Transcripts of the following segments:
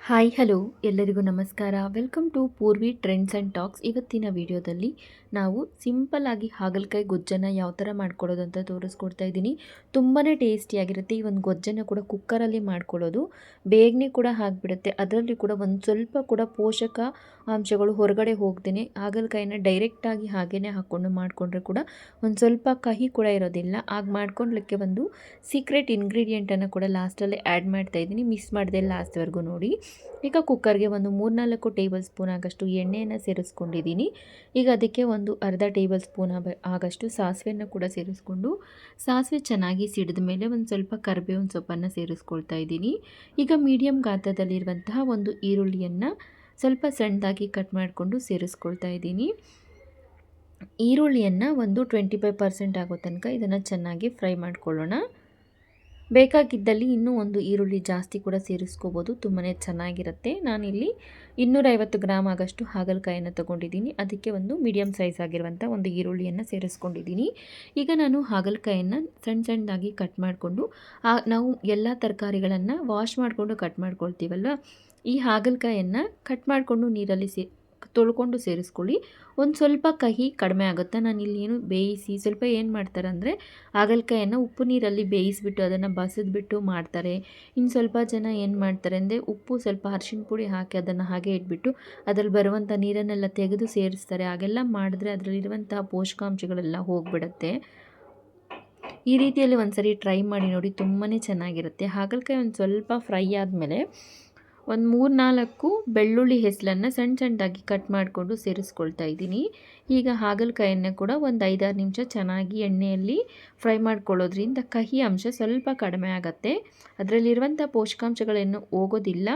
Hi hello ಎಲ್ಲರಿಗೂ ನಮಸ್ಕಾರ. Welcome to Poorvi trends and talks. ಇವತ್ತಿನ ವಿಡಿಯೋದಲ್ಲಿ ನಾವು ಸಿಂಪಲ್ ಆಗಿ ಹಾಗಲಕಾಯಿ ಗೊಜ್ಜನ್ನು ಯಾವ ಥರ ಮಾಡ್ಕೊಳ್ಳೋದು ಅಂತ ತೋರಿಸ್ಕೊಡ್ತಾ ಇದ್ದೀನಿ. ತುಂಬಾ ಟೇಸ್ಟಿಯಾಗಿರುತ್ತೆ. ಈ ಒಂದು ಗೊಜ್ಜನ್ನು ಕೂಡ ಕುಕ್ಕರಲ್ಲಿ ಮಾಡ್ಕೊಳ್ಳೋದು ಬೇಗನೆ ಕೂಡ ಆಗಿಬಿಡುತ್ತೆ. ಅದರಲ್ಲಿ ಕೂಡ ಒಂದು ಸ್ವಲ್ಪ ಕೂಡ ಪೋಷಕ ಅಂಶಗಳು ಹೊರಗಡೆ ಹೋಗ್ದೇ ಹಾಗಲಕಾಯಿನ ಡೈರೆಕ್ಟಾಗಿ ಹಾಗೇ ಹಾಕ್ಕೊಂಡು ಮಾಡಿಕೊಂಡ್ರೆ ಕೂಡ ಒಂದು ಸ್ವಲ್ಪ ಕಹಿ ಕೂಡ ಇರೋದಿಲ್ಲ. ಆಗ ಮಾಡ್ಕೊಳ್ಲಿಕ್ಕೆ ಒಂದು ಸೀಕ್ರೆಟ್ ಇಂಗ್ರೀಡಿಯೆಂಟನ್ನು ಕೂಡ ಲಾಸ್ಟಲ್ಲಿ ಆ್ಯಡ್ ಮಾಡ್ತಾ ಇದ್ದೀನಿ. ಮಿಸ್ ಮಾಡಿದೆ ಲಾಸ್ಟ್ವರೆಗೂ ನೋಡಿ. ಈಗ ಕುಕ್ಕರ್ಗೆ ಒಂದು 3-4 ಟೇಬಲ್ ಸ್ಪೂನ್ ಆಗಷ್ಟು ಎಣ್ಣೆಯನ್ನು ಸೇರಿಸ್ಕೊಂಡಿದ್ದೀನಿ. ಈಗ ಅದಕ್ಕೆ ಒಂದು ಅರ್ಧ ಟೇಬಲ್ ಸ್ಪೂನ್ ಆಗಷ್ಟು ಸಾಸಿವೆಯನ್ನು ಕೂಡ ಸೇರಿಸ್ಕೊಂಡು ಸಾಸಿವೆ ಚೆನ್ನಾಗಿ ಸಿಡಿದ ಮೇಲೆ ಒಂದು ಸ್ವಲ್ಪ ಕರಿಬೇವಿನ ಸೊಪ್ಪನ್ನು ಸೇರಿಸ್ಕೊಳ್ತಾ ಇದ್ದೀನಿ. ಈಗ ಮೀಡಿಯಮ್ ಗಾತ್ರದಲ್ಲಿರುವಂತಹ ಒಂದು ಈರುಳ್ಳಿಯನ್ನು ಸ್ವಲ್ಪ ಸಣ್ಣದಾಗಿ ಕಟ್ ಮಾಡಿಕೊಂಡು ಸೇರಿಸ್ಕೊಳ್ತಾ ಇದ್ದೀನಿ. ಈರುಳ್ಳಿಯನ್ನು ಒಂದು 25% ಆಗೋ ತನಕ ಇದನ್ನು ಚೆನ್ನಾಗಿ ಫ್ರೈ ಮಾಡ್ಕೊಳ್ಳೋಣ. ಬೇಕಾಗಿದ್ದಲ್ಲಿ ಇನ್ನೂ ಒಂದು ಈರುಳ್ಳಿ ಜಾಸ್ತಿ ಕೂಡ ಸೇರಿಸ್ಕೋಬೋದು, ತುಂಬಾ ಚೆನ್ನಾಗಿರುತ್ತೆ. ನಾನಿಲ್ಲಿ 250 ಗ್ರಾಮ್ ಆಗಷ್ಟು ಹಾಗಲಕಾಯಿಯನ್ನು ತೊಗೊಂಡಿದ್ದೀನಿ. ಅದಕ್ಕೆ ಒಂದು ಮೀಡಿಯಮ್ ಸೈಜ್ ಆಗಿರುವಂಥ ಒಂದು ಈರುಳ್ಳಿಯನ್ನು ಸೇರಿಸ್ಕೊಂಡಿದ್ದೀನಿ. ಈಗ ನಾನು ಹಾಗಲಕಾಯಿಯನ್ನು ಸಣ್ಣದಾಗಿ ಕಟ್ ಮಾಡಿಕೊಂಡು ನಾವು ಎಲ್ಲ ತರಕಾರಿಗಳನ್ನು ವಾಶ್ ಮಾಡಿಕೊಂಡು ಕಟ್ ಮಾಡ್ಕೊಳ್ತೀವಲ್ವ, ಈ ಹಾಗಲಕಾಯಿಯನ್ನು ಕಟ್ ಮಾಡಿಕೊಂಡು ನೀರಲ್ಲಿ ತೊಳ್ಕೊಂಡು ಸೇರಿಸ್ಕೊಳ್ಳಿ. ಒಂದು ಸ್ವಲ್ಪ ಕಹಿ ಕಡಿಮೆ ಆಗುತ್ತೆ. ನಾನಿಲ್ಲಿ ಏನು ಬೇಯಿಸಿ ಸ್ವಲ್ಪ ಏನು ಮಾಡ್ತಾರೆ ಅಂದರೆ ಹಾಗಲಕಾಯಿಯನ್ನು ಉಪ್ಪು ನೀರಲ್ಲಿ ಬೇಯಿಸಿಬಿಟ್ಟು ಅದನ್ನು ಬಸಿದ್ಬಿಟ್ಟು ಮಾಡ್ತಾರೆ. ಇನ್ನು ಸ್ವಲ್ಪ ಜನ ಏನು ಮಾಡ್ತಾರೆ ಅಂದರೆ ಉಪ್ಪು ಸ್ವಲ್ಪ ಅರಿಶಿಣ ಪುಡಿ ಹಾಕಿ ಅದನ್ನು ಹಾಗೆ ಇಟ್ಬಿಟ್ಟು ಅದರಲ್ಲಿ ಬರುವಂಥ ನೀರನ್ನೆಲ್ಲ ತೆಗೆದು ಸೇರಿಸ್ತಾರೆ. ಹಾಗೆಲ್ಲ ಮಾಡಿದ್ರೆ ಅದರಲ್ಲಿರುವಂತಹ ಪೋಷಕಾಂಶಗಳೆಲ್ಲ ಹೋಗಿಬಿಡುತ್ತೆ. ಈ ರೀತಿಯಲ್ಲಿ ಒಂದ್ಸರಿ ಟ್ರೈ ಮಾಡಿ ನೋಡಿ, ತುಂಬಾ ಚೆನ್ನಾಗಿರುತ್ತೆ. ಹಾಗಲಕಾಯಿ ಒಂದು ಸ್ವಲ್ಪ ಫ್ರೈ ಆದಮೇಲೆ ಒಂದು 3-4 ಬೆಳ್ಳುಳ್ಳಿ ಹೆಸಲನ್ನು ಸಣ್ಣದಾಗಿ ಕಟ್ ಮಾಡಿಕೊಂಡು ಸೇರಿಸ್ಕೊಳ್ತಾ ಇದ್ದೀನಿ. ಈಗ ಹಾಗಲಕಾಯಿಯನ್ನು ಕೂಡ ಒಂದು 5-6 ನಿಮಿಷ ಚೆನ್ನಾಗಿ ಎಣ್ಣೆಯಲ್ಲಿ ಫ್ರೈ ಮಾಡ್ಕೊಳ್ಳೋದ್ರಿಂದ ಕಹಿ ಅಂಶ ಸ್ವಲ್ಪ ಕಡಿಮೆ ಆಗುತ್ತೆ. ಅದರಲ್ಲಿರುವಂಥ ಪೋಷಕಾಂಶಗಳೇನು ಹೋಗೋದಿಲ್ಲ,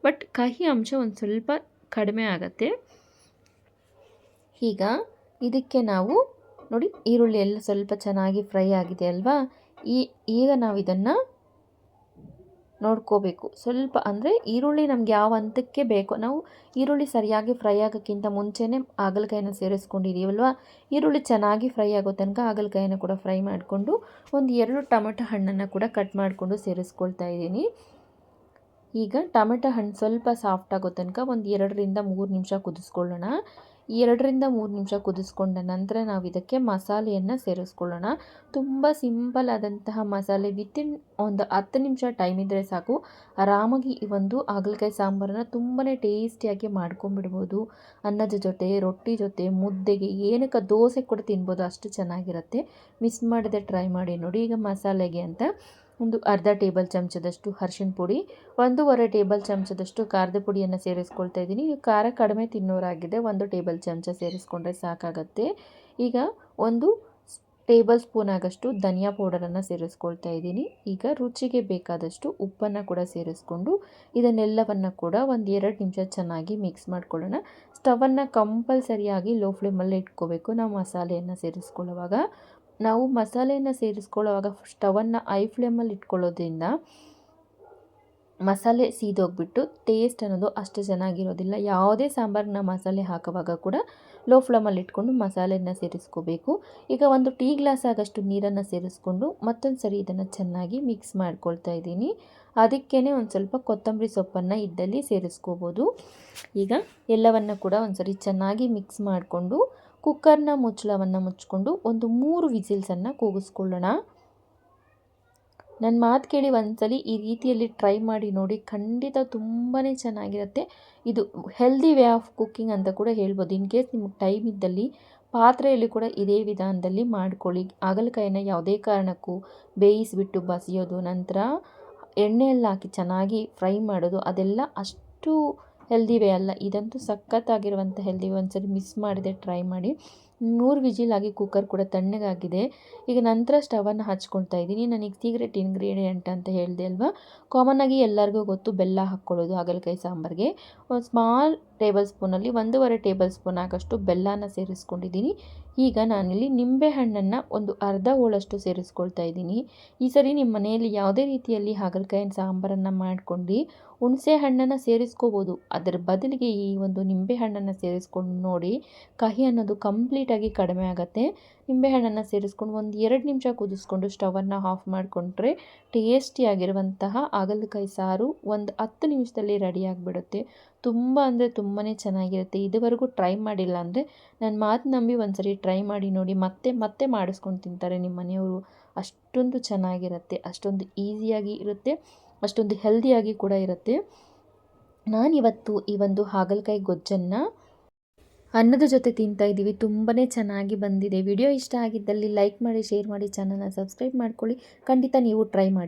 ಬಟ್ ಕಹಿ ಅಂಶ ಒಂದು ಸ್ವಲ್ಪ ಕಡಿಮೆ ಆಗುತ್ತೆ. ಈಗ ಇದಕ್ಕೆ ನಾವು ನೋಡಿ, ಈರುಳ್ಳಿ ಎಲ್ಲ ಸ್ವಲ್ಪ ಚೆನ್ನಾಗಿ ಫ್ರೈ ಆಗಿದೆ ಅಲ್ವಾ. ಈಗ ನಾವು ಇದನ್ನು ನೋಡ್ಕೋಬೇಕು. ಸ್ವಲ್ಪ ಅಂದರೆ ಈರುಳ್ಳಿ ನಮ್ಗೆ ಯಾವ ಹಂತಕ್ಕೆ ಬೇಕೋ, ನಾವು ಈರುಳ್ಳಿ ಸರಿಯಾಗಿ ಫ್ರೈ ಆಗೋಕ್ಕಿಂತ ಮುಂಚೆನೇ ಹಾಗಲಕಾಯಿನ ಸೇರಿಸ್ಕೊಂಡಿದ್ದೀವಲ್ವ, ಈರುಳ್ಳಿ ಚೆನ್ನಾಗಿ ಫ್ರೈ ಆಗೋ ತನಕ ಹಾಗಲಕಾಯಿನ ಕೂಡ ಫ್ರೈ ಮಾಡಿಕೊಂಡು ಒಂದು 2 ಟೊಮೆಟೊ ಹಣ್ಣನ್ನು ಕೂಡ ಕಟ್ ಮಾಡಿಕೊಂಡು ಸೇರಿಸ್ಕೊಳ್ತಾ ಇದ್ದೀನಿ. ಈಗ ಟೊಮೆಟೊ ಹಣ್ಣು ಸ್ವಲ್ಪ ಸಾಫ್ಟ್ ಆಗೋ ತನಕ ಒಂದು 2-3 ನಿಮಿಷ ಕುದಿಸ್ಕೊಳ್ಳೋಣ. 2-3 ನಿಮಿಷ ಕುದಿಸ್ಕೊಂಡ ನಂತರ ನಾವು ಇದಕ್ಕೆ ಮಸಾಲೆಯನ್ನು ಸೇರಿಸ್ಕೊಳ್ಳೋಣ. ತುಂಬ ಸಿಂಪಲ್ ಆದಂತಹ ಮಸಾಲೆ, ವಿತಿನ್ ಒಂದು 10 ನಿಮಿಷ ಟೈಮ್ ಇದ್ದರೆ ಸಾಕು, ಆರಾಮಾಗಿ ಈ ಒಂದು ಹಾಗಲಕಾಯಿ ಸಾಂಬಾರನ್ನು ತುಂಬಾ ಟೇಸ್ಟಿಯಾಗಿ ಮಾಡ್ಕೊಂಬಿಡ್ಬೋದು. ಅನ್ನದ ಜೊತೆ, ರೊಟ್ಟಿ ಜೊತೆ, ಮುದ್ದೆಗೆ, ಏನಕ್ಕೆ ದೋಸೆ ಕೂಡ ತಿನ್ಬೋದು, ಅಷ್ಟು ಚೆನ್ನಾಗಿರುತ್ತೆ. ಮಿಸ್ ಮಾಡದೆ ಟ್ರೈ ಮಾಡಿ ನೋಡಿ. ಈಗ ಮಸಾಲೆಗೆ ಅಂತ ಒಂದು ಅರ್ಧ ಟೇಬಲ್ ಚಮಚದಷ್ಟು ಅರಿಶಿಣ ಪುಡಿ, 1.5 ಟೇಬಲ್ ಚಮಚದಷ್ಟು ಖಾರದ ಪುಡಿಯನ್ನು ಸೇರಿಸ್ಕೊಳ್ತಾ ಇದ್ದೀನಿ. ನೀವು ಖಾರ ಕಡಿಮೆ ತಿನ್ನೋರಾಗಿದೆ 1 ಟೇಬಲ್ ಚಮಚ ಸೇರಿಸ್ಕೊಂಡ್ರೆ ಸಾಕಾಗತ್ತೆ. ಈಗ 1 ಟೇಬಲ್ ಸ್ಪೂನ್ ಆಗಷ್ಟು ಧನಿಯಾ ಪೌಡರನ್ನು ಸೇರಿಸ್ಕೊಳ್ತಾ ಇದ್ದೀನಿ. ಈಗ ರುಚಿಗೆ ಬೇಕಾದಷ್ಟು ಉಪ್ಪನ್ನು ಕೂಡ ಸೇರಿಸ್ಕೊಂಡು ಇದನ್ನೆಲ್ಲವನ್ನು ಕೂಡ ಒಂದು 2 ನಿಮಿಷ ಚೆನ್ನಾಗಿ ಮಿಕ್ಸ್ ಮಾಡ್ಕೊಳ್ಳೋಣ. ಸ್ಟವನ್ನು ಕಂಪಲ್ಸರಿಯಾಗಿ ಲೋ ಫ್ಲೇಮಲ್ಲೇ ಇಟ್ಕೋಬೇಕು. ನಾವು ಮಸಾಲೆಯನ್ನು ಸೇರಿಸ್ಕೊಳ್ಳುವಾಗ ಸ್ಟವನ್ನು ಐ ಫ್ಲೇಮಲ್ಲಿ ಇಟ್ಕೊಳ್ಳೋದ್ರಿಂದ ಮಸಾಲೆ ಸೀದೋಗ್ಬಿಟ್ಟು ಟೇಸ್ಟ್ ಅನ್ನೋದು ಅಷ್ಟು ಚೆನ್ನಾಗಿರೋದಿಲ್ಲ. ಯಾವುದೇ ಸಾಂಬಾರನ್ನ ಮಸಾಲೆ ಹಾಕುವಾಗ ಕೂಡ ಲೋ ಫ್ಲೇಮಲ್ಲಿ ಇಟ್ಕೊಂಡು ಮಸಾಲೆಯನ್ನು ಸೇರಿಸ್ಕೋಬೇಕು. ಈಗ 1 ಟೀ ಗ್ಲಾಸ್ ಆಗಷ್ಟು ನೀರನ್ನು ಸೇರಿಸ್ಕೊಂಡು ಮತ್ತೊಂದು ಸರಿ ಇದನ್ನು ಚೆನ್ನಾಗಿ ಮಿಕ್ಸ್ ಮಾಡ್ಕೊಳ್ತಾ ಇದ್ದೀನಿ. ಅದಕ್ಕೇ ಒಂದು ಸ್ವಲ್ಪ ಕೊತ್ತಂಬರಿ ಸೊಪ್ಪನ್ನು ಇದ್ದಲ್ಲಿ ಸೇರಿಸ್ಕೋಬೋದು. ಈಗ ಎಲ್ಲವನ್ನು ಕೂಡ ಒಂದು ಸರಿ ಚೆನ್ನಾಗಿ ಮಿಕ್ಸ್ ಮಾಡಿಕೊಂಡು ಕುಕ್ಕರ್ನ ಮುಚ್ಚಳವನ್ನು ಮುಚ್ಕೊಂಡು ಒಂದು 3 ವಿಸಿಲ್ಸನ್ನು ಕೂಗಿಸ್ಕೊಳ್ಳೋಣ. ನನ್ನ ಮಾತು ಕೇಳಿ ಒಂದ್ಸಲಿ ಈ ರೀತಿಯಲ್ಲಿ ಟ್ರೈ ಮಾಡಿ ನೋಡಿ, ಖಂಡಿತ ತುಂಬಾ ಚೆನ್ನಾಗಿರುತ್ತೆ. ಇದು ಹೆಲ್ದಿ ವೇ ಆಫ್ ಕುಕ್ಕಿಂಗ್ ಅಂತ ಕೂಡ ಹೇಳ್ಬೋದು. ಇನ್ ಕೇಸ್ ನಿಮಗೆ ಟೈಮ್ ಇದ್ದಲ್ಲಿ ಪಾತ್ರೆಯಲ್ಲಿ ಕೂಡ ಇದೇ ವಿಧಾನದಲ್ಲಿ ಮಾಡ್ಕೊಳ್ಳಿ. ಹಾಗಲಕಾಯಿನ ಯಾವುದೇ ಕಾರಣಕ್ಕೂ ಬೇಯಿಸಿಬಿಟ್ಟು ಬಸಿಯೋದು, ನಂತರ ಎಣ್ಣೆಯಲ್ಲಿ ಹಾಕಿ ಚೆನ್ನಾಗಿ ಫ್ರೈ ಮಾಡೋದು, ಅದೆಲ್ಲ ಅಷ್ಟು ಹೆಲ್ದಿ ವೇ ಅಲ್ಲ. ಇದಂತೂ ಸಖತ್ತಾಗಿರುವಂಥ ಹೆಲ್ದಿ ವೇ. ಒಂದ್ಸರಿ ಮಿಸ್ ಮಾಡಿದೆ ಟ್ರೈ ಮಾಡಿ. 3 ವಿಜಿಲಾಗಿ ಕುಕ್ಕರ್ ಕೂಡ ತಣ್ಣಗಾಗಿದೆ. ಈಗ ನಂತರ ಸ್ಟವನ್ನು ಹಚ್ಕೊಳ್ತಾ ಇದ್ದೀನಿ. ನನಗೆ ಸೀಕ್ರೆಟ್ ಇಂಗ್ರೀಡಿಯೆಂಟ್ ಅಂತ ಹೇಳಿದೆ ಅಲ್ವಾ, ಕಾಮನ್ನಾಗಿ ಎಲ್ಲರಿಗೂ ಗೊತ್ತು, ಬೆಲ್ಲ ಹಾಕ್ಕೊಳ್ಳೋದು ಹಾಗಲಕಾಯಿ ಸಾಂಬಾರಿಗೆ. ಒಂದು ಸ್ಮಾಲ್ ಟೇಬಲ್ ಸ್ಪೂನಲ್ಲಿ 1.5 ಟೇಬಲ್ ಸ್ಪೂನ್ ಆಗಷ್ಟು ಬೆಲ್ಲನ ಸೇರಿಸ್ಕೊಂಡಿದ್ದೀನಿ. ಈಗ ನಾನಿಲ್ಲಿ ನಿಂಬೆಹಣ್ಣನ್ನು ಒಂದು ಅರ್ಧ ಹೋಳಷ್ಟು ಸೇರಿಸ್ಕೊಳ್ತಾ ಇದ್ದೀನಿ. ಈ ಸರಿ ನಿಮ್ಮ ಮನೆಯಲ್ಲಿ ಯಾವುದೇ ರೀತಿಯಲ್ಲಿ ಹಾಗಲಕಾಯಿನ ಸಾಂಬಾರನ್ನು ಮಾಡ್ಕೊಂಡು ಹುಣಸೆ ಹಣ್ಣನ್ನು ಸೇರಿಸ್ಕೋಬೋದು, ಅದರ ಬದಲಿಗೆ ಈ ಒಂದು ನಿಂಬೆ ಹಣ್ಣನ್ನು ಸೇರಿಸ್ಕೊಂಡು ನೋಡಿ, ಕಹಿ ಅನ್ನೋದು ಕಂಪ್ಲೀಟಾಗಿ ಕಡಿಮೆ ಆಗುತ್ತೆ. ನಿಂಬೆಹಣ್ಣನ್ನು ಸೇರಿಸ್ಕೊಂಡು ಒಂದು 2 ನಿಮಿಷ ಕುದಿಸ್ಕೊಂಡು ಸ್ಟವನ್ನು ಆಫ್ ಮಾಡಿಕೊಂಡ್ರೆ ಟೇಸ್ಟಿಯಾಗಿರುವಂತಹ ಹಾಗಲಕಾಯಿ ಸಾರು ಒಂದು 10 ನಿಮಿಷದಲ್ಲಿ ರೆಡಿ ಆಗಿಬಿಡುತ್ತೆ. ತುಂಬ ಅಂದರೆ ತುಂಬಾ ಚೆನ್ನಾಗಿರುತ್ತೆ. ಇದುವರೆಗೂ ಟ್ರೈ ಮಾಡಿಲ್ಲ ಅಂದರೆ ನನ್ನ ಮಾತು ನಂಬಿ ಒಂದ್ಸರಿ ಟ್ರೈ ಮಾಡಿ ನೋಡಿ, ಮತ್ತೆ ಮತ್ತೆ ಮಾಡಿಸ್ಕೊಂಡು ತಿಂತಾರೆ ನಿಮ್ಮ ಮನೆಯವರು. ಅಷ್ಟೊಂದು ಚೆನ್ನಾಗಿರುತ್ತೆ, ಅಷ್ಟೊಂದು ಈಸಿಯಾಗಿ ಇರುತ್ತೆ, ಅಷ್ಟೊಂದು ಹೆಲ್ದಿಯಾಗಿ ಕೂಡ ಇರುತ್ತೆ. ನಾನಿವತ್ತು ಈ ಒಂದು ಹಾಗಲಕಾಯಿ ಗೊಜ್ಜನ್ನು ಅನ್ನದ ಜೊತೆ ತಿಂತಾ ಇದ್ದೀವಿ. ತುಂಬಾ ಚೆನ್ನಾಗಿ ಬಂದಿದೆ. ವಿಡಿಯೋ ಇಷ್ಟ ಆಗಿದ್ದಲ್ಲಿ ಲೈಕ್ ಮಾಡಿ, ಶೇರ್ ಮಾಡಿ, ಚಾನಲ್ನ ಸಬ್ಸ್ಕ್ರೈಬ್ ಮಾಡ್ಕೊಳ್ಳಿ. ಖಂಡಿತ ನೀವು ಟ್ರೈ ಮಾಡಿ.